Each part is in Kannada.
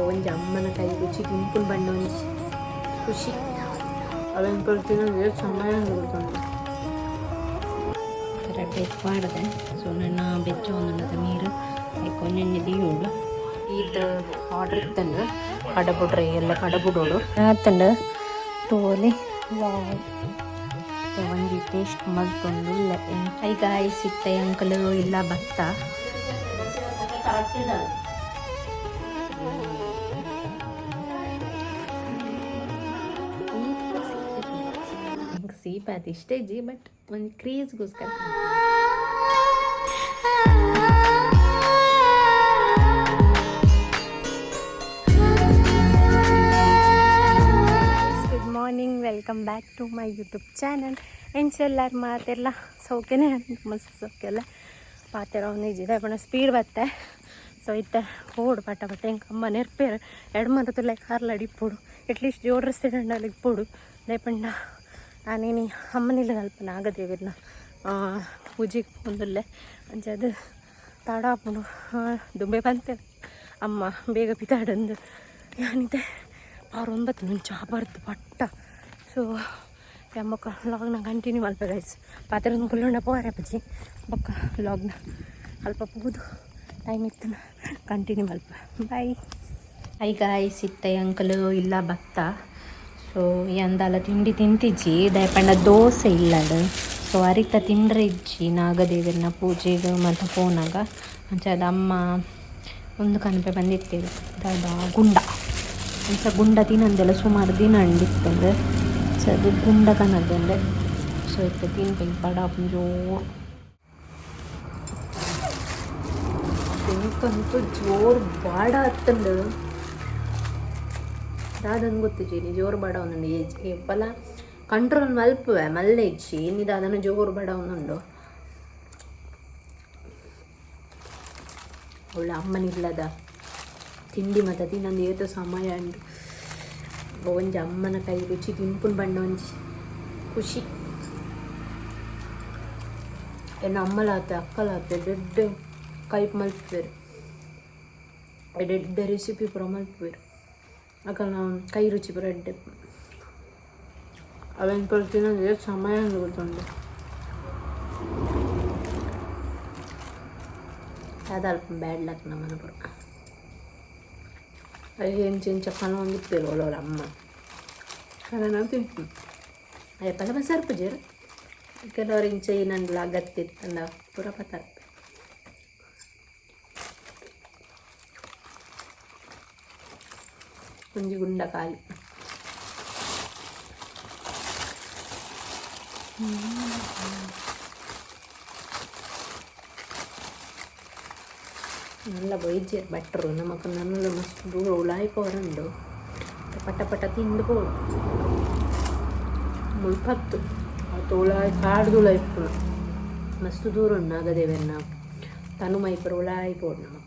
ಒಂಜಿ ಅಮ್ಮನ ಕೈ ರುಚಿ ತಿನ್ಪುನು ಬಣ್ಣ ಒಂಜಿ ಖುಷಿ ಅವೇನು ಕೊಡ್ತೀನಿ ಸಮಯ ನೋಡ್ಕೊಂಡು ಕರೆಕ್ಟ್ ಎತ್ತು ಮಾಡಿದೆ ಸೊ ನನ್ನ ಬೆಚ್ಚ ಒಂದುಂಡದ ನೀರು ಕೊಂಚ ದೀಯೋಡು ಇದು ಆರ್ಡ್ರ್ ಇತ್ತಂಡು ಕಡಬುಡ್ರೆ ಎಲ್ಲ ಕಡಬುಡೋಡು ಆತಂಡು ತೋಲಿ ಒಂಜಿ ಟೇಸ್ಟ್ ಮಲ್ತೊಂದು ಹೈ ಗಾಯಿ ಸಿಕ್ತೆ ಅಂಕಲು ಇಲ್ಲ ಭತ್ತ ಸೀಪ್ ಅದು ಇಷ್ಟ ಇಜ್ಜಿ ಬಟ್ ಒಂದು ಕ್ರೇಜ್ಗೋಸ್ಕರ good morning welcome back to my YouTube channel ಎಂಡ್ಸ್ ಎಲ್ಲಾರು ಮಾತೆಲ್ಲ ಸೌಖ್ಯನೇ ಮಸ್ತ್ ಸೌಖ್ಯಲ್ಲ ಪಾತೆರ ನಿಜಿದೆ ಬಣ್ಣ ಸ್ಪೀಡ್ ಬತ್ತೆ ಸೊ ಇತ್ತೆ ಪೋಡು ಪಟ ಪಟ ಹೆಂಗೆ ಅಮ್ಮ ನೆರ್ಪೇರು ಎರಡು ಮರ ತುಲೆ ಕಾರ್ಲ ಅಡಿಪೋಡು ಅಟ್ಲೀಸ್ಟ್ ಜೋಡ್ರಸ್ತಿಡಂಡಲ್ಲಿ ಇಪ್ಪೋಡು ಲೇಪಂಡ ನಾನೇನು ಅಮ್ಮನಿಲ್ಲ ಕಲ್ಪನೆ ಆಗದೇವಿಲ್ಲ ಪೂಜೆಗೆ ಒಂದಲ್ಲೇ ಅಂಚದು ತಾಡ ಹಾಕೊಂಡು ದುಂಬೆ ಬಂತೆ ಅಮ್ಮ ಬೇಗ ಪಿತಾಡಂದು ಏನಿದೆ 6-9 ನುಂಚು ಬರ್ದು ಪಟ್ಟ ಸೊ ಅಮ್ಮಕ್ಕ ಲಾಗ್ನ ಕಂಟಿನ್ಯೂ ಮಲ್ಪ ಗೈಸ್ ಪಾತ್ರೆ ಕುಲ್ಲೊಂಡ ಪೋರೆ ಪಜ್ಜಿ ಬೊಕ್ಕ ಲಾಗ್ನ ಅಲ್ಪ ಪೂದು ಟೈಮ್ ಇತ್ತು ಕಂಟಿನ್ಯೂ ಮಲ್ಪ ಬಾಯ್ ಹೈ ಗಾಯಿ ಸಿಕ್ತೆ ಅಂಕಲು ಇಲ್ಲ ಭತ್ತ ಸೊ ಎಂದಲ್ಲ ತಿಂಡಿ ತಿಂತಿಜ್ಜಿ ದಯಪಂಡ ದೋಸೆ ಇಲ್ಲಡು ಸೊ ಅರಿತ ತಿಂಡ್ರೆ ಇಜ್ಜಿ ನಾಗದೇವರನ ಪೂಜೆಗೆ ಮತ್ತು ಫೋನಾಗ ಅಂಚದ ಅಮ್ಮ ಒಂದು ಕನಪೆ ಬಂದಿರ್ತೇವೆ ದಾದ ಗುಂಡ ಅಂಚ ಗುಂಡ ತಿನ್ನಂದೆಲ್ಲ ಸುಮಾರು ದಿನ ಅಂಡಿತ್ತಂದ್ರೆ ಸೊ ಅದು ಗುಂಡ ಕನದಂದೆ ಸೊ ಇತ್ತು ತಿನ್ಬೇಕು ಪಡ ಜೋರು ಬೆಂಕಂತೂ ಜೋರು ಬಾಡ ಹತ್ತಂಡು ದಾದನ್ನು ಗೊತ್ತಿಜ್ಜಿ ಜೋರು ಬಡ ಒಂದುಂಡು ಏಜ್ ಪಲ ಕಂಟ್ರೋಲ್ ಮಲ್ಪುವೆ ಮಲ್ಲೆ ಇಜ್ಜಿ ಏನಿದೆ ಅದನ್ನು ಜೋರು ಬಡ ಒಂದುಂಡು ಒಳ್ಳೆ ಅಮ್ಮನಿಲ್ಲದ ತಿಂಡಿ ಮತ್ತು ತಿನ್ನೊಂದು ಏತು ಸಮಯ ಉಂಟು ಒಂಜಿ ಅಮ್ಮನ ಕೈ ರುಚಿ ತಿನ್ಪುನು ಬಣ್ಣ ಒಂಜಿ ಖುಷಿ ಏನು ಅಮ್ಮಲಾತೆ ಅಕ್ಕಲಾತೆ ದೊಡ್ಡ ಕೈಪ್ ಮಲ್ಪುವೆರು ದೊಡ್ಡ ರೆಸಿಪಿ ಪೂರ ಮಲ್ಪುವೆರು ಅಕಲ್ ನಾವು ಕೈ ರುಚಿ ಪೂರ ಎಡ್ಡೆ ಅವೇನು ಕೊಡ್ತೀನಿ ಸಮಯ ಗೊತ್ತುಂಡು ಅದಲ್ಪ ಬ್ಯಾಡ್ ಲಕ್ ನಮ್ಮನ ಪುರ ಅದು ಎಂಚ ಕನ ಒಂದಿಪ್ಪೇರು ಒಳೋಳ ಅಮ್ಮ ಕನ ನಾವು ತಿಂತೀವಿ ಅಯ್ಯಪ್ಪಲ್ಲ ಬಸಾರು ಪೂಜೆರು ಕೆಲವರು ಇಂಚ ಏನಂದ್ಲ ಅಗತ್ಯ ಇತ್ತಲ್ಲ ಪೂರ ಪತ್ತಾರ ಒಂಜಿ ಗುಂಡ ಖಾಲಿ നല്ല വൈദ്യ ബട്ടറും നമുക്ക് നല്ല മസ്ത് ഉളായി പോരുണ്ട് പട്ട പട്ട തിണ്ട് പോകും മുൾപ്പತ್ತು ಉಳಾಯಿ ಕಾಡ್ದು ಉಳಾಯ್ಪುಣ ಮಸ್ತ್ ದೂರ ಉಂಡು ನಾಗದೇವನ್ನ ತನು ಮೈಪುರ ಉಳಾಯಿ ಪೋಡು ನಮಕ್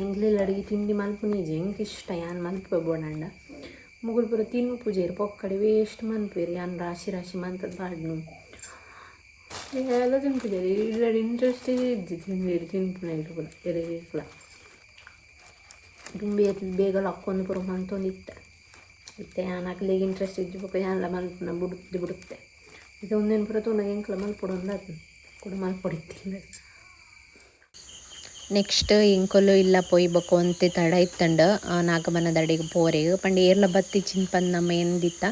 ಇಂಗ್ಲೆಲ್ಲ ಅಡುಗೆ ತಿಂಡಿ ಮಲ್ಪುನಿಜಿ ಹೆಂಗೆ ಇಷ್ಟ ಯಾನು ಮಲ್ಪೆ ಬೋಡಂಡ ಮುಗುಲ್ ಪೂರ ತಿನ್ನು ಪೂಜೆರು ಪೊಕ್ಕಡೆ ವೇಸ್ಟ್ ಮನ್ಪೇರು ಯಾನು ರಾಶಿ ರಾಶಿ ಮಂತದ ಬಾಡ್ನು ಎಲ್ಲ ತಿನ್ಪುಜೇರಿ ಇಲ್ಲ ಇಂಟ್ರೆಸ್ಟ್ ಇದ್ದಿ ತಿಂದಿರಿ ತಿನ್ಪುನ ಇರು ಕೂಡ ಎರೆಗಳ ತುಂಬಿ ಬೇಗ ಹಾಕ್ಕೊಂಡು ಪೂರ ಮಂತೊಂದಿತ್ತೆ ಇತ್ತೆ ಯಾನು ಹಾಕ್ಲಿಗೆ ಇಂಟ್ರೆಸ್ಟ್ ಇದ್ದು ಪಕ್ಕ ಯಾನೆಲ್ಲ ಮಲ್ಪುನ ಬಿಡುತ್ತೆ ಇದು ಒಂದೇನು ಪೂರ ತೊಂದಾಗ ಎಂಕ್ಲ ಮಲ್ಪೊಡೊಂದು ಅದು ಕೂಡ ಮಲ್ಪೊಡಿತ್ತಿಲ್ಲ ನೆಕ್ಸ್ಟ್ ಇಂಕೊಲು ಇಲ್ಲ ಪೊಯ್ಬೇಕು ಅಂತೆ ತಡ ಇತ್ತಂಡು ನಾಗಮ್ಮನ ದಡಿಗೆ ಪೋರೆಗ್ ಪಂಡ ಏರ್ಲ ಬತ್ತಿ ಚಿನ್ಪಂದು ನಮ್ಮ ಎಂದಿತ್ತ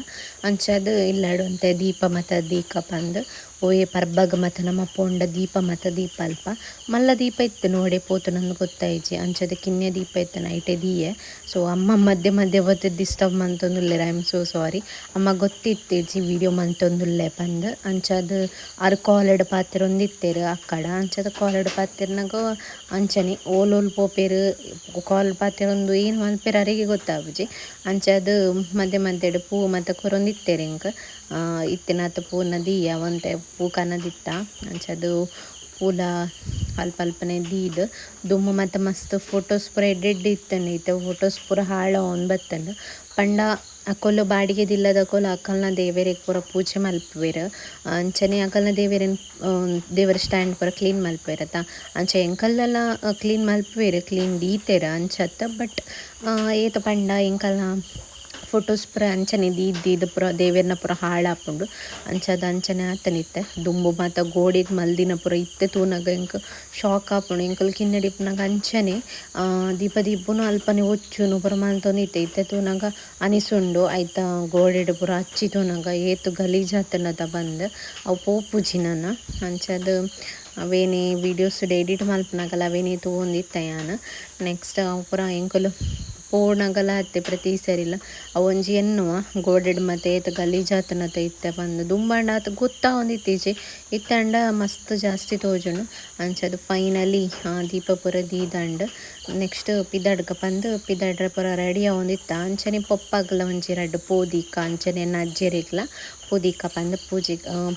ಅಂಚದು ಇಲ್ಲಡು ಅಂತೆ ದೀಪ ಮತ್ತು ದೀಪ ಪಂದು ಓಯೆ ಪರ್ಬಗ್ ಮತ್ತು ನಮ್ಮ ಪೋಂಡ ದೀಪ ಮತ್ತು ದೀಪ ಅಲ್ಪ ಮಲ್ಲ ದೀಪ ಇತ್ತು ನೋಡೆ ಪೋತು ನಂದು ಗೊತ್ತಾಯ್ಜಿ ಅಂಚದ ಕಿನ್ನೆ ದೀಪ ಇತ್ತು ನೈಟೆ ದೀಯೆ ಸೊ ಅಮ್ಮ ಮಧ್ಯೆ ಮಧ್ಯೆ ಒತ್ತು ಡಿಸ್ಟರ್ಬ್ ಮಂತೊಂದುಲ್ಲೆ ಐ ಆಮ್ ಸೋ ಸಾರಿ ಅಮ್ಮ ಗೊತ್ತಿತ್ತೇಜಿ ವಿಡಿಯೋ ಮಂತೊಂದುಲ್ಲೆ ಪಂದು ಅಂಚದು ಅರ್ ಕಾಲೆಡ್ ಪಾತ್ರೆ ಒಂದಿತ್ತೇರು ಅಕ್ಕಡ ಅಂಚದ ಕಾಲೆಡ್ ಪಾತ್ರೆನಾಗ ಅಂಚನೆ ಓಲೋಲ್ ಪೋಪೇರು ಕಾಲ್ ಪಾತ್ರೆ ಒಂದು ಏನು ಮಲ್ಪೇರು ಅರಿಗೆ ಗೊತ್ತಾಗುಜಿ ಅಂಚದು ಮಧ್ಯೆ ಮಧ್ಯೆ ಪೂ ಮತ್ತು ಕೊರೊಂದಿತ್ತೇರು ಇಂಕ ಇತ್ತಿನತ್ತ ಪೂನ ದೀಯ ಒಂತೆ ಪೂ ಕನದಿತ್ತ ಅಂಚದು ಪೂಲ ಅಲ್ಪ ಅಲ್ಪನೆ ದೀದ್ ದುಮ್ಮು ಮತ್ತು ಮಸ್ತ್ ಫೋಟೋಸ್ ಪೂರ ಎಡ್ಡೆಡ್ ಇತ್ತಂಡು ಇತ್ತೆ ಫೋಟೋಸ್ ಪೂರ ಹಾಳ ಅವನು ಬತ್ತಂಡು ಪಂಡ ಅಕ್ಕೊಲ್ಲು ಬಾಡಿಗೆ ದಿಲ್ಲದ ಅಕ್ಕೊಲ್ಲು ಅಕ್ಕಲ್ನ ದೇವೆರೆಗ್ ಪೂರ ಪೂಜೆ ಮಲ್ಪುವೆರ್ ಅಂಚನೆ ಅಕಲ್ನ ದೇವರ ಸ್ಟ್ಯಾಂಡ್ ಪೂರ ಕ್ಲೀನ್ ಮಲ್ಪುವೆರತ ಅಂಚ ಎಂಕಲ್ಲೆಲ್ಲ ಕ್ಲೀನ್ ಮಲ್ಪುವೆರ್ ಕ್ಲೀನ್ ದೀತೆರ ಅಂಚತ್ತ ಬಟ್ ಏತ ಪಂಡ ಎಂಕಲ್ನ ಫೋಟೋಸ್ ಪೂರ ಅಂಚನೆ ದೀದ್ ಪೂರ ದೇವೆರ್ನ ಪೂರ ಹಾಳಾಪುಂಡು ಅಂಚದ ಅಂಚನೆ ಆತನಿತ್ತೆ ದುಂಬು ಮಾತ ಗೋಡೆಗ್ ಮಲ್ದಿನ ಪೂರ ಇತ್ತೆ ತೂನಗ ಎಂಕ್ ಶಾಕ್ ಆಪುಂಡು ಎಂಕಲ್ ಕಿನ್ನಡಿಪ್ನಾಗ ಅಂಚನೆ ದೀಪ ದೀಪುನು ಅಲ್ಪನೆ ಒಚ್ಚುನು ಪೂರ ಮಲ್ತೊಂದಿತ್ತೆ ಇತ್ತೆ ತೂನಗ ಅನಿಸುಂಡು ಐತ ಗೋಡೆಡ್ ಪೂರ ಹಚ್ಚಿ ತೂನಗ ಏತು ಗಲೀಜ್ ಆತನದ ಬಂದು ಅವು ಪೋಪುಜಿನನ ಅಂಚದ ಅವೇನೇ ವೀಡಿಯೋಸ್ ಎಡಿಟ್ ಮಲ್ಪನಾಗಲ್ಲ ಅವೇನೇ ತಗೊಂಡಿತ್ತೆ ಯಾನ್ ನೆಕ್ಸ್ಟ್ ಅವು ಪೂರ ಎಂಕಲು ಪೋಣಗಲ ಹತ್ತೆ ಪ್ರತಿ ಸರಿಲ್ಲ ಅವೊಂಜಿ ಎನ್ನುವ ಗೋಡೆಡ್ ಮತ್ತೆ ಏತ ಗಲೀಜಾತನತ ಇತ್ತೆ ಬಂದು ದುಂಬಂಡ ಆತ ಗೊತ್ತಾ ಒಂದು ಇತ್ತೀಚೆ ಇತ್ತಂಡ ಮಸ್ತ್ ಜಾಸ್ತಿ ತೋಜುಂಡು ಅಂಚದು ಫೈನಲಿ ದೀಪ ಪೂರ ದೀದಂಡು ನೆಕ್ಸ್ಟ್ ಪಿದಾಡ್ಕ ಬಂದು ಪಿದಾಡ್ರ ಪೂರ ರೆಡಿ ಆವೊಂದಿತ್ತ ಅಂಚನೆ ಪೊಪ್ಪಾಗಲ ಒಂಜಿ ರಡ್ಡು ಪೋದಿಕ್ಕ ಅಂಚನೆ ಅಜ್ಜೆರಿಗ್ಲ ಪೋದಿಕ್ಕ ಬಂದು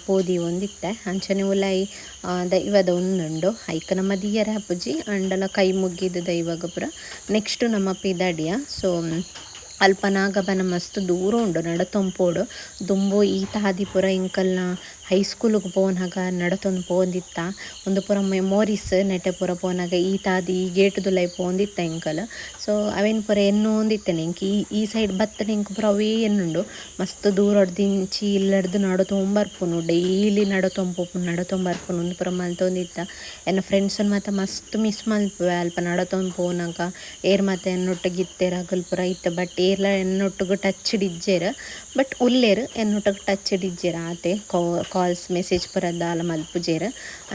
ಪೋದಿ ಒಂದಿತ್ತೆ ಅಂಚನೆ ಉಲಾಯಿ ದೈವದ ಒಂದುಂಡು ಐಕ ನಮ್ಮ ದಿಯರ ಪೂಜಿ ಅಂಡಲ ಕೈ ಮುಗಿದ ದೈವಗ ಪೂರ ನೆಕ್ಸ್ಟ್ ನಮ್ಮ ಪಿದಾಡಿಯ ಸೊ ಅಲ್ಪನಾಗಬನ ಮಸ್ತ್ ದೂರ ಉಂಡು ನಡತೊಂಪೋಡು ದುಂಬು ಈತ ಹಾದಿ ಪೂರ ಇಂಕಲ್ನ ಹೈಸ್ಕೂಲಿಗೆ ಪೋನಾಗ ನಡತೊಂದು ಪೋಂದಿತ್ತ ಒಂದು ಪೂರ ಮೆಮೊರೀಸ್ ನೆಟ್ಟೆ ಪೂರ ಪೋನಾಗ ಈತ ಹಾದಿ ಈ ಗೇಟುದುಲೈ ಪೋಂದಿತ್ತ ಇಂಕಲ್ ಸೊ ಅವೇನು ಪೂರ ಎನ್ನು ಒಂದಿತ್ತೇನೆ ಇಂಕ ಈ ಸೈಡ್ ಬತ್ತನೆ ಇಂಕ ಪೂರ ಅವೇ ಎನ್ನುಂಡು ಮಸ್ತ್ ದೂರ ದಿಂಚಿ ಇಲ್ಲಡ್ದು ನಡತೊಂಬರ್ಪುನು ಡೈಲಿ ನಡತೊಂಬರ್ಪುನು ಒಂದು ಪೂರ ಮಲ್ತೊಂದಿತ್ತ ಎನ್ನ ಫ್ರೆಂಡ್ಸನ್ನು ಮಾತ್ರ ಮಸ್ತ್ ಮಿಸ್ ಮಲ್ಪುವೆ ಅಲ್ಪ ನಡತೊಂದು ಪೋನಾಗ ಏರ್ ಮತ್ತೆ ಎನ್ನೊಟ್ಟಿಗೆ ಇತ್ತೇರ ಅಗಲ್ ಪೂರ ಇತ್ತು ಬಟ್ ಏರ್ಲ ಎನ್ನೊಟ್ಟಿಗೆ ಟಚ್ ಹಿಡಿಜ್ಜೇರ ಬಟ್ ಉಲ್ಲೇರು ಎನ್ನೊಟ್ಟಿಗೆ ಟಚ್ ಹಿಡಿಜ್ಜೇರ ಆತೆ ಕಾಲ್ಸ್ ಮೆಸೇಜ್ ಪರದಾಲ ಮಲ್ಪುಜೇರ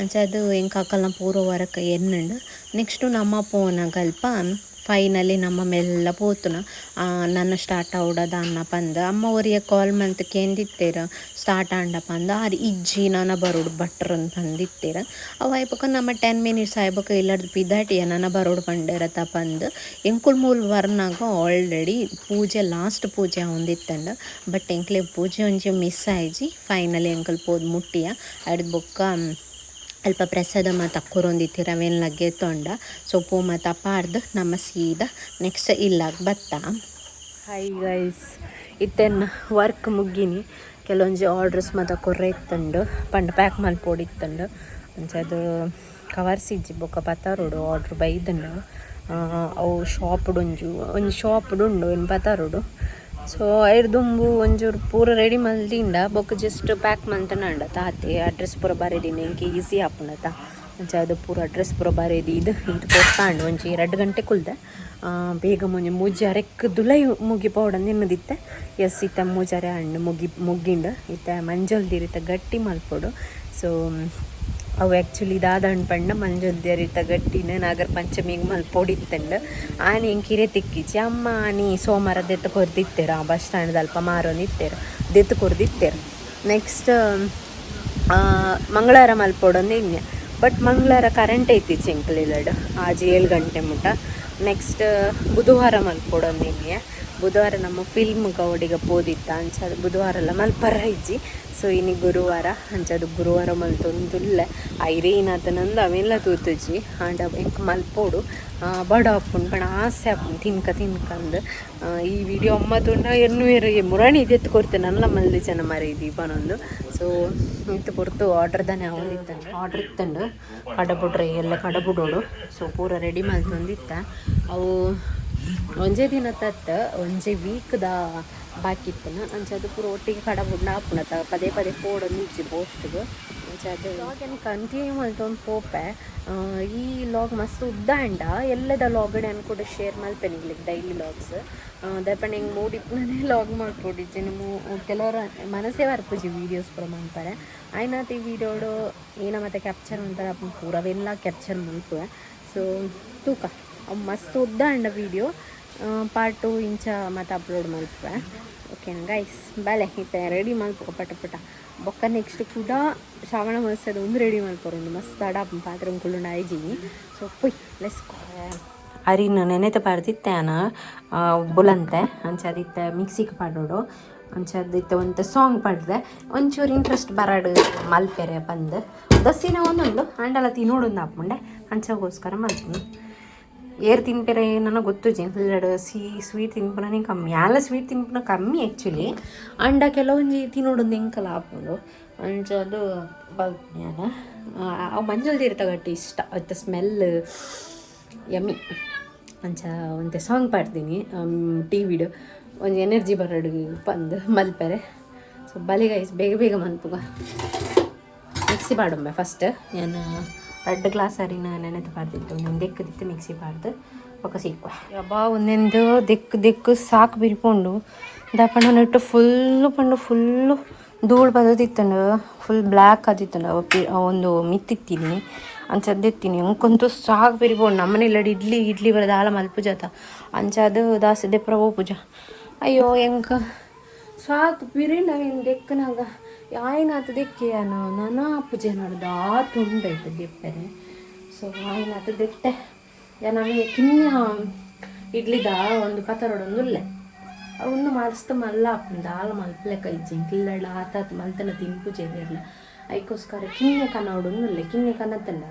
ಅಂಚದು ಎಂಕ ಅಕ್ಕಲ್ನ ಪೂರ ವರಕ ಎನ್ನುಂಡು ನೆಕ್ಸ್ಟು ನಮ್ಮ ಪೋನಾಗ ಅಲ್ಪ ಫೈನಲಿ ನಮ್ಮ ಮೆಲ್ಲ ಪೋತುನ ನನ್ನ ಸ್ಟಾರ್ಟ್ ಆವಡದ ಅನ್ನ ಪಂದ ಅಮ್ಮ ಒರಿಯ ಕಾಲ್ ಮಂತ್ ಕೇಂದಿತ್ತೇರ ಸ್ಟಾರ್ಟ್ ಆಂಡ ಪಂದ ಅದು ಇಜ್ಜಿ ನನ್ನ ಬರೋಡು ಬಟ್ರ್ ಅಂತ ಪಂದಿತ್ತೇರ ಅವು ಆಯ್ಪಕ್ಕ ನಮ್ಮ 10 ಮಿನಿಟ್ಸ್ ಆಯ್ಪಕ್ಕ ಇಲ್ಲಡ್ದು ಪಿದಾಟಿಯ ನನ್ನ ಬರೋಡು ಪಂಡೇರತ ಪಂದು ಎಂಕುಲ್ ಮೂಲ್ ವರ್ನಾಗ ಆಲ್ರೆಡಿ ಪೂಜೆ ಲಾಸ್ಟ್ ಪೂಜೆ ಹೊಂದಿತ್ತಂಡ ಬಟ್ ಎಂಕ್ಲೆ ಪೂಜೆ ಒಂಜಿ ಮಿಸ್ ಆಯ್ಜಿ ಫೈನಲಿ ಎಂಕಲ್ ಪೋದು ಮುಟ್ಟಿಯ ಅಡ್ದು ಬೊಕ್ಕ ಅಲ್ಪ ಪ್ರಸಾದ ಮತ್ತು ಅಕ್ಕುರೊಂದಿತ್ತು ರವೆನ್ ಲಗ್ಗೆ ತೊಂಡ ಸೊಪ್ಪು ಮತ್ತು ಪಾರ್ದು ನಮ್ಮ ಸೀದ ನೆಕ್ಸ್ಟ್ ಇಲ್ಲಾಗ ಬತ್ತ ಹೈ ಗೈಸ್ ಇತ್ತೆನ್ನ ವರ್ಕ್ ಮುಗ್ಗಿನಿ ಕೆಲವೊಂಜಿ ಆರ್ಡ್ರಸ್ ಮತ್ತು ಕೊರ್ರೆ ಇತ್ತಂಡು ಪಂಡ ಪ್ಯಾಕ್ ಮಲ್ಪೋಡಿತ್ತಂಡು ಅಂಚದು ಕವರ್ಸ್ ಇಜ್ಜಿ ಬೊಕ್ಕ ಪತ್ತಾರೋಡು ಆರ್ಡ್ರ್ ಬೈದಂಡು ಅವು ಒಂಜಿ ಶಾಪ್ಡ್ ಉಂಡು ಏನು ಪತ್ತಾರೋಡು ಸೊ ಐದು ದುಂಬು ಒಂಚೂರು ಪೂರ ರೆಡಿ ಮಲ್ದಿಂಡ ಬೊಕ್ಕ ಜಸ್ಟ್ ಪ್ಯಾಕ್ ಮಲ್ತನಂಡ ತಾತೆ ಅಡ್ರೆಸ್ ಪೂರ ಬರೆದಿನಿ ಎಂಕೆ ಈಸಿ ಆಪುಂಡತ ಅಂಚ ಅದು ಪೂರ ಅಡ್ರೆಸ್ ಪೂರ ಬರೆದಿ ಇದು ಕೊಡ್ತಾಂಡು ಒಂಜಿ 2 ಗಂಟೆ ಕುಲ್ದೆ ಬೇಗ ಮುಂಜಿ ಮೂಜಾರೆಕ್ ದುಲೈ ಮುಗಿಪೋಡಂದು ಎನ್ನದಿತ್ತೆ ಎಸ್ ಇತ್ತ ಮೂಜಾರೆ ಹಣ್ಣು ಮುಗ್ಗಿಂಡು ಇತ್ತ ಮಂಜಲ್ದಿರಿತ ಗಟ್ಟಿ ಮಲ್ಪೊಡು ಸೊ ಅವು ಆ್ಯಕ್ಚುಲಿ ದಾದ ಹಣ್ಣು ಪಂಡ ಮಂಜಲ್ದಿರಿತ ಗಟ್ಟಿನ ನಾಗರ ಪಂಚಮಿಗೆ ಮಲ್ಪೊಡಿತ್ತಂಡು ಆನೆ ಕಿರೆ ತಿಕ್ಕಿಚ್ಚಿ ಅಮ್ಮ ಆನಿ ಸೋಮವಾರ ದೆತ್ತು ಕೊರ್ದಿತ್ತೇರ ಬಸ್ ಸ್ಟ್ಯಾಂಡ್ ಅಲ್ಪ ಮಾರೋನಿತ್ತೇರ ದೆತ್ತು ಕೊರ್ದಿತ್ತೇರು ನೆಕ್ಸ್ಟ್ ಮಂಗಳವಾರ ಮಲ್ಪೊಡೊಂದು ಇನ್ನೆ ಬಟ್ ಮಂಗಳವಾರ ಕರೆಂಟ್ ಐತಿ ಚೆಂಕಲಿಲ್ಲಡು ಆಜಿ 7 ಗಂಟೆ ಮುಟ ನೆಕ್ಸ್ಟ್ ಬುಧವಾರ ಮಲ್ಪೊಡೊಂದು ಇನ್ನೆ ಬುಧವಾರ ನಮ್ಮ ಫಿಲ್ಮ್ ಗೌಡಿಗೆ ಪೋದಿತ್ತ ಅಂಚದು ಬುಧವಾರ ಎಲ್ಲ ಮಲ್ಪರ ಇಜ್ಜಿ ಸೊ ಇನಿ ಗುರುವಾರ ಅಂಚದು ಗುರುವಾರ ಮಲ್ತೊಂದುಲ್ಲೆ ಐರೇನಾತನಂದು ಅವೆಲ್ಲ ತೂತುಜಿ ಆಂಡ ಎಂಕ್ ಮಲ್ಪೋಡು ಬಡ ಅಪ್ಪುಂಡು ಪಣ ಆಸೆ ಆಪುಂಡು ತಿನ್ಕಂದು ಈ ವಿಡಿಯೋ ಅಮ್ಮ ತುಂಡ ಎನ್ನುವೇರು ಮುರಾಣಿ ಇದೆತ್ತು ಕೊಡ್ತೇನೆ ನನ್ನ ಮಲ್ದಿ ಜನ ಮರಿ ದೀಪನೊಂದು ಸೊ ಇತ್ತು ಪೊರ್ತು ಆರ್ಡ್ರದಾನೆ ಅವನಿತ್ತಂಡು ಆರ್ಡ್ರ್ ಇತ್ತಂಡು ಕಡಬುಡ್ರೆ ಎಲ್ಲ ಕಡಬುಡೋಡು ಸೊ ಪೂರ ರೆಡಿ ಮಲ್ತೊಂದಿತ್ತ ಅವು ಒಂಜೇ ದಿನ ತತ್ತ ಒಂಜೇ ವೀಕ್ದ ಬಾಕಿತ್ತನ ಅಂಚದು ಪೂರ ಒಟ್ಟಿಗೆ ಕಡಬುಡ್ನ ಆಪುಣತ ಪದೇ ಪದೇ ಪೋಡೊಂದು ಇಜ್ಜಿ ಪೋಸ್ಟ್ಗೆ ಅಂಚದು ಲಾಗೇನು ಕಂಟಿನ್ಯೂ ಮಲ್ತೊಂದು ಪೋಪೆ ಈ ಲಾಗ್ ಮಸ್ತ್ ಉದ್ದ ಅಂಡ ಎಲ್ಲದ ಲಾಗಡೆ ಅನ್ಕೊಂಡು ಶೇರ್ ಮಲ್ಪೆನೆ ಇಲ್ಲಿ ಡೈಲಿ ಲಾಗ್ಸ್ ದಯಪಂಡ ಹಿಂಗೆ ಮೂಡಿಪ್ಪನೇ ಲಾಗ್ ಮಾಡ್ಕೊಡಿದ್ದೆ ನಿಮ್ಮ ಕೆಲವರು ಮನಸ್ಸೇ ಬರ್ಪುಜಿ ವೀಡಿಯೋಸ್ ಪೂರ ಮಾಡ್ತಾರೆ ಆಯ್ನಾತ ಈ ವಿಡಿಯೋಡು ಏನ ಮತ್ತೆ ಕ್ಯಾಪ್ಚರ್ ಅಂತಾರೆ ಅಪ್ಪ ಪೂರವೆಲ್ಲ ಕ್ಯಾಪ್ಚರ್ ಮಲ್ಪುವೆ ಸೊ ತೂಕ ಮಸ್ತ್ ಉದ್ದ ಅಂಡ ವೀಡಿಯೋ ಪಾರ್ಟ್ 2 ಇಂಚ ಮತ್ತು ಅಪ್ಲೋಡ್ ಮಲ್ಪೆ ಓಕೆನಾ ಗೈಸ್ ಬಾಲೆ ಇತ್ತೆ ರೆಡಿ ಮಲ್ಪೊ ಪಟ ಬೊಕ್ಕ ನೆಕ್ಸ್ಟ್ ಕೂಡ ಶ್ರಾವಣ ಮಾಸದ ಒಂದು ರೆಡಿ ಮಲ್ಪೊರು ಮಸ್ತ್ ತಡ ಪಾತ್ರೆ ಕುಳ್ಳುಂಡು ಆಯ್ಜಿನಿ ಸೊ ಪುಯ್ ಲೆಸ್ ಅರಿನ ನೆನೆತ ಪಾಡ್ದಿತ್ತೇನ ಬುಲಂತೆ ಅಂಚದಿತ್ತೆ ಮಿಕ್ಸಿಗೆ ಪಾಡೋಡು ಅಂಚದ್ದು ಇತ್ತ ಒಂದು ಸಾಂಗ್ ಪಡ್ದೆ ಒಂಚೂರು ಇಂಟ್ರೆಸ್ಟ್ ಬರಾಡು ಮಲ್ಪೆರೆ ಬಂದು ದಸ್ಸಿನ ಒಂದೊಂದು ಅಂಡಲ ತಿನ್ನೋಡೊಂದು ಹಾಕ್ಕೊಂಡೆ ಅಂಚಗೋಸ್ಕರ ಮಲ್ಪನು ಏರ್ ತಿನ್ಪೆರೆ ನನಗೆ ಗೊತ್ತು ಎಲ್ಲಡು ಸ್ವೀಟ್ ತಿನ್ಪನೇ ಕಮ್ಮಿ ಎಲ್ಲ ಸ್ವೀಟ್ ತಿನ್ಪನ ಕಮ್ಮಿ ಆ್ಯಕ್ಚುಲಿ ಅಂಡ ಕೆಲವೊಂದು ತಿನ್ನೋಡೊಂದು ಎಂಕಲ್ಲ ಹಾಕ್ಬೋದು ಅಂಚದು ಬಲ್ಪನ್ಯಾನ ಅವು ಮಂಜಲ್ದಿ ಇರ್ತಾಗಟ್ಟಿ ಇಷ್ಟ ಮತ್ತು ಸ್ಮೆಲ್ ಯಮ್ಮಿ ಅಂಚ ಒಂದು ಸಾಂಗ್ ಪಾಡ್ತೀನಿ ಟಿ ವಿಡು ಒಂದು ಎನರ್ಜಿ ಬರೋಡು ಬಂದು ಮಲ್ಪೆರೆ ಸೊ ಬಲಿಗೈಸ್ ಬೇಗ ಬೇಗ ಮಲ್ಪುಗ ಮಿಕ್ಸಿ ಪಾಡೊಮ್ಮೆ ಫಸ್ಟ್ ನಾನು 2 ಗ್ಲಾಸ್ ಅರಿನ ನೆನೆದು ಪಾಡ್ತಿತ್ತು ಒಂದೊಂದು ದೆಕ್ಕದಿತ್ತು ಮಿಕ್ಸಿ ಪಾಡ್ದು ಪಕ್ಕ ಸಿಕ್ಕುವ ಯಬ್ಬಾ ಒಂದೊಂದು ದೆಕ್ಕು ಸಾಕು ಬಿರ್ಕೊಂಡು ದಪ್ಪಣ್ಣ ನೆಟ್ಟು ಫುಲ್ಲು ಧೂಳು ಬದದಿತ್ತಂಡು ಫುಲ್ ಬ್ಲ್ಯಾಕ್ ಆದಿತ್ತಂಡು ಒಂದು ಮಿತ್ತಿತ್ತೀನಿ ಅಂಚದ್ದೆತ್ತೀನಿ ಅಂಕೊಂತೂ ಸಾಕು ಬಿರಿಬೋದು ನಮ್ಮನೆಲ್ಲಡಿ ಇಡ್ಲಿ ಬರೋದು ಆಲ ಮಲ್ಪು ಜಾತ ಅಂಚದು ದಾಸಿ ದೆಪ್ರ ಓ ಪೂಜ ಅಯ್ಯೋ ಎಂಕ ಸಾಕು ಬಿರಿ ನಾವೇನು ದೆಕ್ಕನಾಗ ಆಯ್ನಾತು ದೆಕ್ಕೆ ನಾನು ಪೂಜೆ ನೋಡ್ದು ತುಂಡಾಯ್ತು ದೆಪ್ಪರೆ ಸೊ ಆಯ್ನಾತು ದೆಟ್ಟೆ ನಮಗೆ ಕಿನ್ನ ಇಡ್ಲಿದ ಒಂದು ಪತರೊಡೊಂದು ಉಲ್ಲೆ ಅವನು ಮಸ್ತ್ ಮಲ್ಲ ದಾಲ್ ಮಲ್ಪಲೆ ಕೈಜಿ ಕಿಲ್ಲಡ ಆತಾತ್ ಮಲ್ತನ ತಿನ್ಪುಜೆ ಬೇರ್ಲ ಅದಕ್ಕೋಸ್ಕರ ಕಿನ್ನೆ ಕನ್ನೋಡೊಂದು ಉಲ್ಲೆ ಕಿನ್ನೆ ಕನ್ನತ್ತಲ್ಲ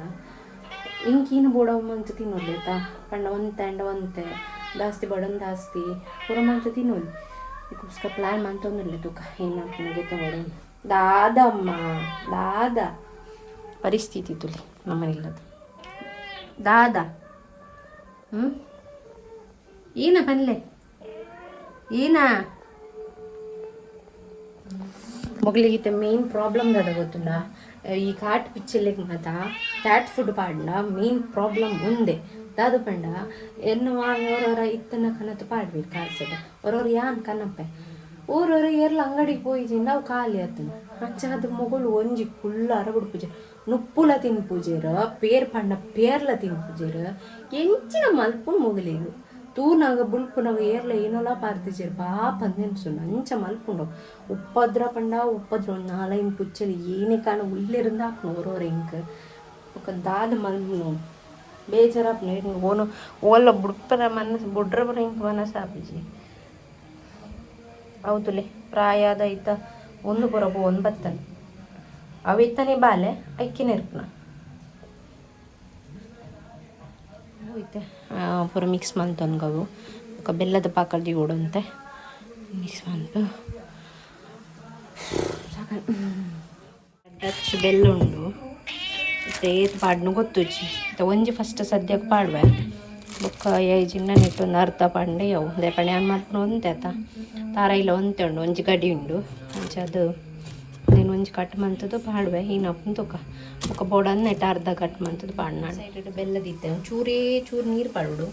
ಇಂಕೀನು ಬೋಡವ ಮಂತ ತಿನ್ನೋಡ್ಲೇತಾ ಪಂಡ ಒಂತೆ ಜಾಸ್ತಿ ಬಡನ್ ಜಾಸ್ತಿ ಪೂರ ಮಂತ ತಿನ್ನೋದು ಅದಕ್ಕೋಸ್ಕರ ಪ್ಲ್ಯಾನ್ ಮಂತೊಂದಿಲ್ಲ ತೂಕ ಏನು ಹಾಕ್ತೀನಿ ತಗೊಳ್ಳೋ ದಾದ ಪರಿಸ್ಥಿತಿ ತುಲಿ ನಮ್ಮನಿಲ್ಲದು ದಾದ ಏನ ಬನ್ಲೆ ಏನ ಮೊಗಲಿಗಿತ್ತ ಮೇನ್ ಪ್ರಾಬ್ಲಮ್ ದಾದ ಗೊತ್ತುಂಡ ಈ ಕಾಟ್ ಪಿಚ್ಚಲ್ಲಿಗೆ ಮಾತ ಕ್ಯಾಟ್ ಫುಡ್ ಪಾಡ್ಲ ಮೇನ್ ಪ್ರಾಬ್ಲಮ್ ಮುಂದೆ ದಾದು ಪಂಡ ಎನ್ನು ಅವರವರ ಇತ್ತನ ಕನತ್ತು ಪಾಡ್ಬೇಕು ಕಾಲ್ಸದ ಅವರವ್ರು ಯಾನ್ ಕನ್ನಪ್ಪೆ ಊರವ್ರು ಏರ್ಲ ಅಂಗಡಿಗೆ ಹೋಯ್ತು ನಾವು ಖಾಲಿ ಆತನ ಅಂಚಾದ ಮೊಗಲು ಒಂಜಿ ಫುಲ್ ಅರಗುಡು ಪೂಜೆ ನುಪ್ಪುಲ ತಿನ್ಪೂಜೆರ ಪೇರ್ ಪಂಡ ಪೇರ್ಲ ತಿನ್ಪೂಜೆರ ಎಂಚಿನ ಮಲ್ಪು ಮೊಗಲಿಗೆ ತೂನಾಗ ಬುಲ್ಪುನಾಗ ಏರ್ಲ ಏನೋಲ ಪಾರ್ತಿಜೇರು ಪಾಪ ಅಂದೆನ್ಸು ಅಂಚ ಮಲ್ಪುಂಡು ಉಪ್ಪದ್ರ ಒಂದು 4 ಪುಚ್ಚಲಿ ಏನೇ ಕಾಣ ಉಳ್ಳಿರಿಂದ ಹಾಕ್ನು ಓರೋರು ಹೆಂಗೆ ఒక ದಾದ ಮಲ್ಪುನು ಬೇಜಾರಾಪ್ನು ಓನು ಓಲ್ಲ ಬುಡ್ಪರ ಮನಸ್ಸು ಬುಡ್ರ ಬರ ಹಿಂಗೆ ಮನಸ್ಸು ಆಪಿಜಿ ಹೌದುಲೆ ಪ್ರಾಯದ ಐತ ಒಂದು ಬರಬು 9 ಅವಿತ್ತನೇ ಬಾಲೆ ಐಕ್ಕಿನ ಇರ್ಪನ ಹೋಯ್ತೆ ಪೂರ ಮಿಕ್ಸ್ ಮಂತನ್ಗವು ఒక ಬೆಲ್ಲದ ಪಾಕಲ್ದಿ ಓಡಂತೆ ಮಿಕ್ಸ್ ಮಂತು ಡಚ್ ಬೆಲ್ಲ ಉಂಡು ಮತ್ತೆ ಏತ್ ಪಾಡ್ನು ಗೊತ್ತುಜಿ ಒಂಜಿ ಫಸ್ಟ್ ಸದ್ಯಕ್ಕೆ ಪಾಡ್ವೆ ಬೊಕ್ಕ ಜಿನ್ನ ನೆಟ್ಟು ಒಂದು ಅರ್ಧ ಪಂಡೆ ಅವು ದೇಪಣೆ ಅನ್ನ ಮಾಡ್ಕೊಂಡು ಒಂತೆ ಆತ ತಾರ ಇಲ್ಲ ಒಂತೆ ಉಂಡು ಒಂಜಿ ಗಡಿ ಉಂಡು ಅಂಚೆ ಅದು ನೀನು ಒಂಜಿ ಕಟ್ ಮಂತದ್ದು ಪಾಡ್ವೆ ಏನಪ್ಪ ತುಕ ಬೊಕ್ಕ ಬೋಡನ್ನ ನೆಟ್ಟ ಅರ್ಧ ಕಟ್ ಮಂತದ್ದು ಪಾಡ್ನ ಸೈಡ್ ಬೆಲ್ಲದಿದ್ದೆ ಚೂರು ನೀರು ಪಾಡುಡು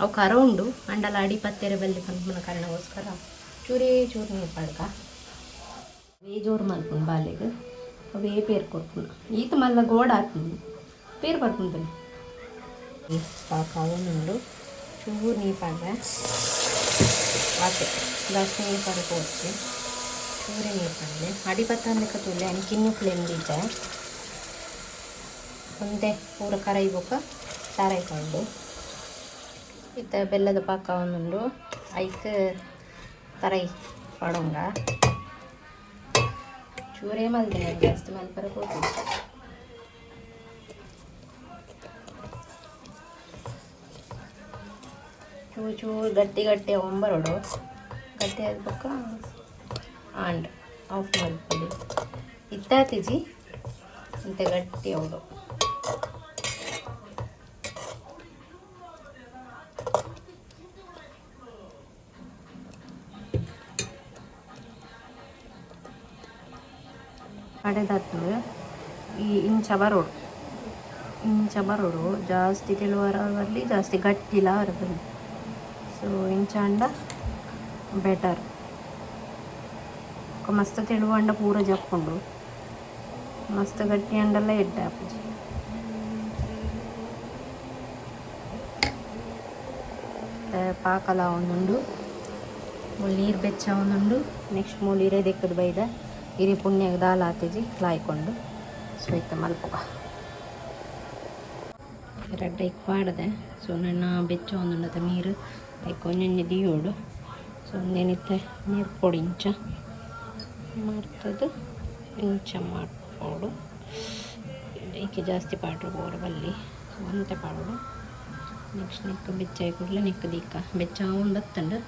ಅವು ಕರ ಉಂಡು ಅಂಡಲ ಅಡಿ ಪತ್ತೆರೆ ಬೆಲ್ಲ ಪಂಪನ ಕಾರಣಗೋಸ್ಕರ ಚೂರು ನೀರು ಪಾಡ್ಕ ಜೋರು ಮಲ್ಪುಂಡು ಬಾಲೆಗೆ ಅವೇ ಪೇರು ಕೊಡ್ಪುಂಡು ಈತ ಮಲ್ಲ ಗೋಡ ಹಾಕ್ತೀನಿ ಪೇರು ಬರ್ಪುಂಡು ಪಾಕ ಅವನುಂಡು ಚೂರು ನೀರು ಪಾಡ್ರೆ ಆಕೆ ಜಾಸ್ತಿ ನೀರು ಪಡ್ಕೋవచ్చు ಚೂರೇ ನೀರು ಪಡಲೆ ಅಡಿ ಪತ್ತಂದಕ್ಕೆ ತುಳ್ಳೆ ಅನ್ಕಿನ್ನೂ ಫ್ಲೇಮ್ ಇದೆ ಒಂದೇ ಪೂರ ಕರೈಬೋಕ ತಾರೈಕೊಂಡು ಇತ್ತ ಬೆಲ್ಲದ ಪಾಕ ಒಂದುಂಡು ಐಕ್ ತರೈ ಪಡೋಂಗ ಚೂರೇ ಮಲ್ದಿನ ಜಾಸ್ತಿ ಮಲ್ಪರ ಹೋಗ್ತೀವಿ ಚೂರು ಗಟ್ಟಿ ಒಂಬರೋಡು ಗಟ್ಟಿ ಆದ್ಬೇಕ ಆಂಡ್ ಆಫ್ ಮಲ್ಪಡಿ ಇತ್ತಾತಿಜಿ ಇಂತ ಗಟ್ಟಿ ಅವಡು ಕಡೆದಾಗ್ತದೆ ಈ ಇಂಚ ಬರೋಡು ಜಾಸ್ತಿ ತೆಳುವರಲ್ಲಿ ಜಾಸ್ತಿ ಗಟ್ಟಿಲ್ಲ ಬರಬಲ್ಲಿ ಸೊ ಇಂಚ ಅಂಡ ಬೆಟರ್ ಮಸ್ತ್ ತೆಳುವ ಅಂಡ ಪೂರ ಜಪ್ಕೊಂಡು ಮಸ್ತ್ ಗಟ್ಟಿ ಅಂಡೆಲ್ಲ ಎಡ್ಡೆ ಆಪುಜಿ ಪಾಕಲ ಒಂದುಂಡು ನೀರು ಬೆಚ್ಚ ಒಂದುಂಡು ನೆಕ್ಸ್ಟ್ ಮೂಲಿರೆ ದೆಕ್ಕದ ಬೈದ ಇರಿ ಪುಣ್ಯಾಗ ದಾಲ್ ಆತಿಜಿ ಲಾಯ್ಕೊಂಡು ಸ್ವಯ್ತ ಮಲ್ಪುಗ ಎರಡ್ಡೈಕ್ ಪಾಡದೆ ಸೊ ನನ್ನ ಬೆಚ್ಚ ಒಂದುಂಡದ ನೀರು ಐಕ್ ಒಂಜೊಂಜಿ ದಿಯೋಡು ಸೊ ಒಂದೇನಿತ್ತೆ ನೀರು ಪೊಡಿ ಇಂಚ ಮಾಡ್ತದ್ದು ಇಂಚ ಮಾಡ್ಬೋದು ಇದಕ್ಕೆ ಜಾಸ್ತಿ ಪಾಡ್ರು ಬೋರು ಬಲ್ಲಿ ಅಂತೆ ಪಾಡು ನೆಕ್ಸ್ಟ್ ನಿಕ್ಕ ಬೆಚ್ಚಾಯಿ ಕೂಡಲೇ ನಿಕ್ಕ ದೀಕ ಬೆಚ್ಚಾವನ್ ಬತ್ತಂಡು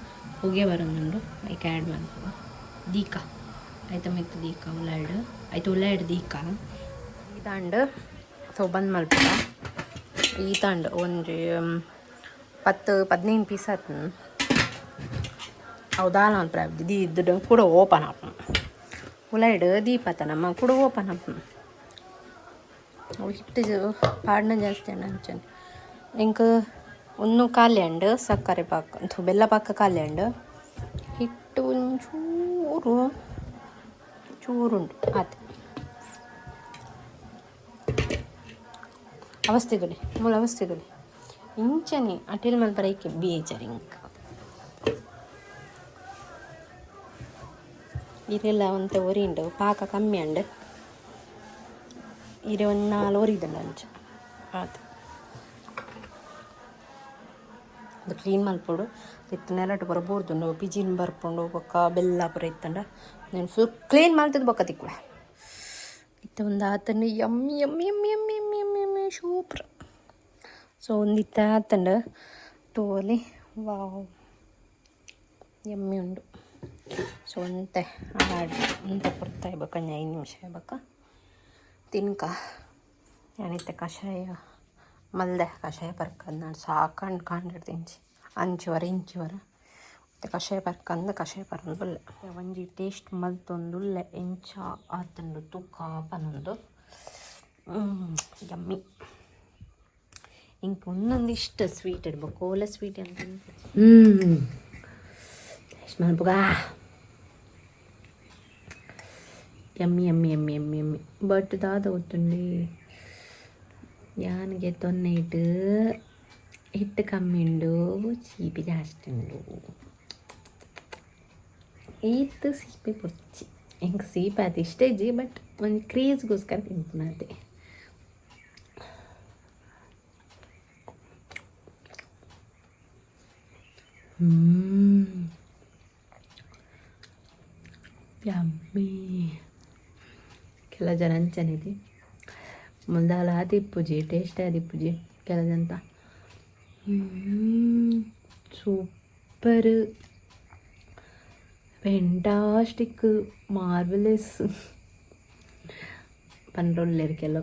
ಹೊಗೆ ಬರೋದುಂಡು ಐಕೆ ಆ್ಯಡ್ ಮಾಡ್ಬೋದು ದೀಕ ಆಯ್ತು ಮಿಕ್ಕ ದೀಕ ಉಳ್ಳಾಡು ಆಯ್ತು ಉಳ್ಳಾಡು ದೀಕ ಇದಾಂಡು ಸೊ ಬಂದ್ ಮಲ್ಪದ ಈ ತಾಂಡು ಒಂದು 10-15 ಪೀಸ್ ಆಯ್ತು ಅವು ದಾಲ್ ಅಂತ ಇದ್ದು ಕೂಡ ಓಪನ್ ಆಪ್ ಉಳ್ಳಾಡು ದೀಪತ್ತ ನಮ್ಮ ಕೂಡ ಓಪನ್ ಆಪ್ ಅವು ಹಿಟ್ಟು ಪಾಡ್ನ ಜಾಸ್ತಿ ಅಣ್ಣ ಅಂಚನೆ ಇಂಕ ಒಂದು ಖಾಲಿ ಅಂಡು ಸಕ್ಕರೆ ಪಾಕ ಅಥವಾ ಬೆಲ್ಲ ಪಾಕ ಖಾಲಿ ಅಂಡು ಹಿಟ್ಟು ಒಂಚೂರು ಚೂರುಂಡು ಆಯ್ತು ಅವಸ್ಥೆದುಲಿ ಮೂಲ ಅವಸ್ಥೆದುಲಿ ಇಂಚನೆ ಅಟಿಲ್ ಮೇಲೆ ಬರೈಕೆ ಬೇಜಾರು ಇಂಕ ಇದೆಲ್ಲ ಒಂತ ಒರಿಂಡು ಪಾಕ ಕಮ್ಮಿ ಅಂಡು ಇರೆ ಒಂದು 4 ಒರಿದಂಡು ಅಂಚ ಆಯ್ತು ಅದು ಕ್ಲೀನ್ ಮಲ್ಪೊಡು ಇತ್ತು ನೆಲಟು ಬರಬೋರ್ದುಂಡು ಪಿಜಿನ್ ಬರ್ಪುಂಡು ಬೊಕ್ಕ ಬೆಲ್ಲ ಪುರ ಇತ್ತಂಡ ನಾನು ಫುಲ್ ಕ್ಲೀನ್ ಮಾಡ್ತಿದ್ದು ಬೊಕ್ಕ ತಿಕ್ಕುವೆ ಇತ್ತು ಒಂದು ಆತಂಡು yummy yummy yummy yummy yummy yummy yummy super ಸೊ ಒಂದಿತ್ತು ಆತಂಡು ತೋಲಿ ವಾವ್ ಯಮ್ಮಿ ಉಂಡು ಸೊ ಒಂತೆ ಆಡು ಒಂತೆ ಪುರ್ತ ಇರ್ಬೇಕು 5 ನಿಮಿಷ ಇರ್ಬೇಕು ತಿನ್ಕ ಏನಿತ್ತೆ ಕಷಾಯ ಮಲ್ದೆ ಕಷಾಯ ಬರ್ಕಂದು ನಾನು ಸಾಕಂಡು ಕಾಂಡಿಡ್ತೀನಿ ಇಂಚುವರೆ ಮತ್ತು ಕಷಾಯ ಬರ್ಕಂದು ಕಷಾಯ ಬರೋದುಲ್ಲ ಒಂಜಿ ಟೇಸ್ಟ್ ಮಲ್ತೊಂದುಲ್ಲೆ ಎಂಚ ಆತಂಡು ತೂಕ ಪನೊಂದು ಯಮ್ಮಿ ಇಂಕ ಒಂದೊಂದು ಇಷ್ಟ ಸ್ವೀಟ್ ಇಡ್ಬೇಕು ಓಲೆ ಸ್ವೀಟ್ ಅಂತ ಎಷ್ಟು ಮಲ್ಪುಗ yummy yummy yummy yummy yummy but ದಾದ ಗೊತ್ತುಂಡಿ ಯಾನಿಗೆ ತೊನ್ನೆ ಹಿಟ್ಟು ಕಮ್ಮಿ ಉಂಡು ಚೀಪಿ ಜಾಸ್ತಿ ಉಂಡು ಈತ್ ಸೀಪೆ ಪೊಚ್ಚಿ ಹೆಂಗೆ ಸೀಪೆ ಅದು ಇಷ್ಟ ಇಜ್ಜಿ ಬಟ್ ಒಂದು ಕ್ರೇಜ್ಗೋಸ್ಕರ ತಿಂತೀನಿ ಅದೇ ಯಮ್ಮಿ ಕೆಲ ಜನ ಅಂಚನಿದೆ ಮುಂದಾಲ ಆದಿಪ್ಪುಜಿ ಟೇಸ್ಟ್ ಆದಿಪ್ಪುಜಿ ಕೆಲ ಜನ ಸೂಪರ್ ಫೆಂಟಾಸ್ಟಿಕ್ ಮಾರ್ವೆಲಸ್ ಪಂಡ್ರೊಳ್ಳೆರಿಕೆಲ್ಲ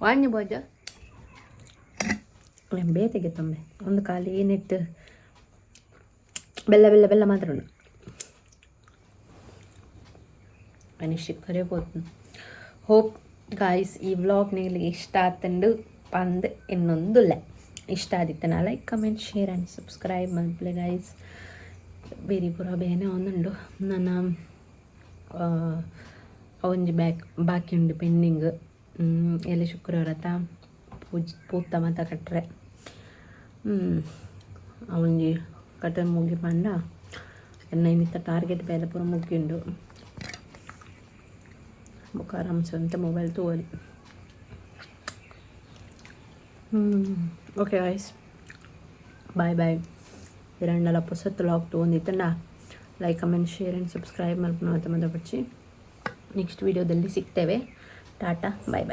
ವಾಣ್ಯ ಬೋಜ ಬೇತೆಗೆ ತೊಂಬೆ ಒಂದು ಖಾಲಿ ನೆಟ್ಟು ಬೆಲ್ಲ ಮಾತ್ರ ಉಂಡು ಅನಿಶ್ಚಿತ ಕರೆಯಬಹುದು ಹೋಪ್ ಗಾಯ್ಸ್ ಈ ವ್ಲಾಗ್ ನಿಮಗೆ ಇಷ್ಟ ಆತಂಡು ಪಂದ್ ಇನ್ನೊಂದುಲ್ಲ ಇಷ್ಟ ಆದಿತ್ತನ like comment share and subscribe ಮಲ್ಪಲೆ ಗಾಯ್ಸ್ ಬೇರೆ ಪೂರ ಬೇನೆ ಒಂದುಂಡು ನನ್ನ ಒಂಜಿ ಬಾಕಿ ಉಂಡು ಪೆಂಡಿಂಗ್ ಎಲ್ಲಿ ಶುಕ್ರವಾರ ಪೂತ ಮತ ಕಟ್ಟರೆ ಒಂಜಿ ಕಟ್ಟೆ ಮುಗಿ ಪಂಡ ಇನ್ನಿತ್ತ ಟಾರ್ಗೆಟ್ ಬೇಲೆ ಪೂರ ಮುಗಿಂಡು ಬುಕ್ ಆರಾಮ್ಸೆ ಅಂತ ಮೊಬೈಲ್ ತೋಲಿ ಓಕೆ ಗಾಯ್ಸ್ ಬಾಯ್ ಇರಂಡಲ ಪುಸತ್ತು ಲಾಗ್ ತೊಗೊಂಡಿತ್ತಂಡ like comment share and subscribe ಮಾಡ್ಕೊಂಡು ಮತ್ತೆ ಬಚ್ಚಿ ನೆಕ್ಸ್ಟ್ ವೀಡಿಯೋದಲ್ಲಿ ಸಿಗ್ತೇವೆ ಟಾಟಾ ಬಾಯ್